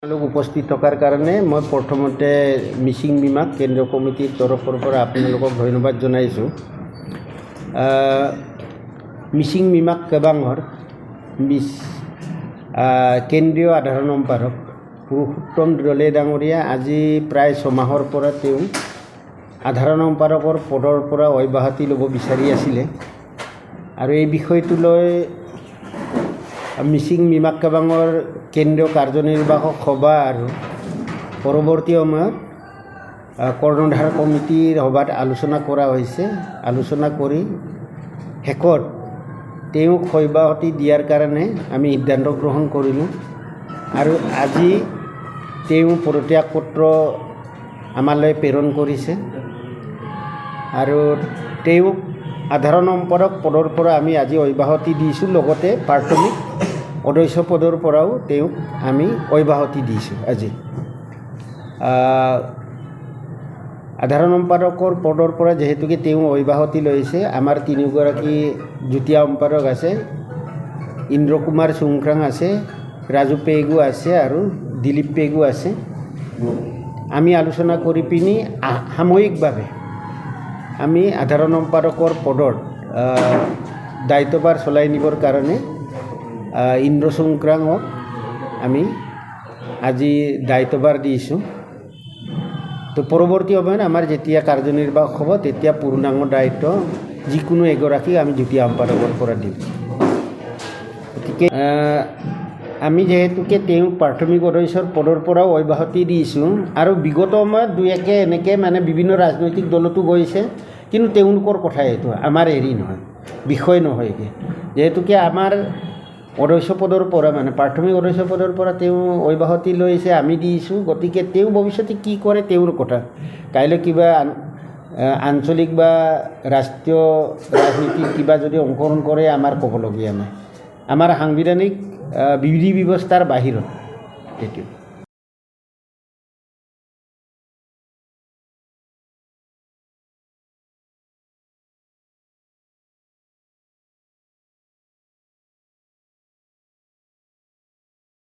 लोग उपस्थित थकार कारणे मैं प्रथमते मिसिं मिमाक केंद्रीय कमिटिर तरफर पर आपनालोকক धन्यवाद जनाइছোঁ। मिसिं मिमाक केबांगर केंद्रीय साधारण सम्पादक पुरुषोत्तम दले डांगरिया আজি प्राय 6 माहर পৰা তেওঁ সাধাৰণ সম্পাদকৰ পদৰ পৰা অব্যাহতি ল'ব বিচাৰি আছিল আৰু এই বিষয়টো লৈ মিচিং মিমাক কেবাঙৰ কেন্দ্ৰীয় কাৰ্যনিৰ্বাহক সভা আৰু পৰৱৰ্তী সময়ত কৰ্ণধাৰ কমিটিৰ সভাত আলোচনা কৰা হৈছে। আলোচনা কৰি শেষত তেওঁক অব্যাহতি দিয়াৰ কাৰণে আমি সিদ্ধান্ত গ্ৰহণ কৰিলোঁ আৰু আজি তেওঁ পদত্যাগ পত্ৰ আমালৈ প্ৰেৰণ কৰিছে আৰু তেওঁক সাধাৰণ সম্পাদক পদৰ পৰা আমি আজি অব্যাহতি দিছোঁ। লগতে প্ৰাথমিক সদস্য পদৰ পৰাও তেওঁক আমি অব্যাহতি দিছোঁ। আজি সাধাৰণ সম্পাদকৰ পদৰ পৰা যেহেতুকে তেওঁ অব্যাহতি লৈছে, আমাৰ তিনিগৰাকী যুটীয়া সম্পাদক আছে, ইন্দ্ৰ কুমাৰ চুংখ্ৰাং আছে, ৰাজু পেগু আছে আৰু দিলীপ পেগু আছে। আমি আলোচনা কৰি পিনি সাময়িকভাৱে আমি সাধাৰণ সম্পাদকৰ পদত দায়িত্বভাৰ চলাই নিবৰ কাৰণে ইন্দ্ৰ চুংখ্ৰাঙক আমি আজি দায়িত্বভাৰ দিছোঁ। তো পৰৱৰ্তী সময়ত আমাৰ যেতিয়া কাৰ্যনিৰ্বাহক হ'ব তেতিয়া পূৰ্ণাংগ দায়িত্ব যিকোনো এগৰাকীক আমি যুটীয়া সম্পাদকৰ পৰা দিম। গতিকে আমি যেহেতুকে তেওঁক প্ৰাথমিক সদস্যৰ পদৰ পৰাও অব্যাহতি দিছোঁ আৰু বিগত সময়ত দুই একে এনেকৈ মানে বিভিন্ন ৰাজনৈতিক দলতো গৈছে, কিন্তু তেওঁলোকৰ কথা এইটো আমাৰ হেৰি নহয়, বিষয় নহয়গৈ। যেহেতুকে আমাৰ সদস্য পদৰ পৰা মানে প্ৰাথমিক সদস্য পদৰ পৰা তেওঁ অব্যাহতি লৈছে, আমি দিছোঁ। গতিকে তেওঁ ভৱিষ্যতে কি কৰে তেওঁৰ কথা, কাইলৈ কিবা আঞ্চলিক বা ৰাষ্ট্ৰীয় ৰাজনীতিৰ কিবা যদি অংশগ্ৰহণ কৰে আমাৰ ক'বলগীয়া নাই, আমাৰ সাংবিধানিক বিধি ব্যৱস্থাৰ বাহিৰত এইটো।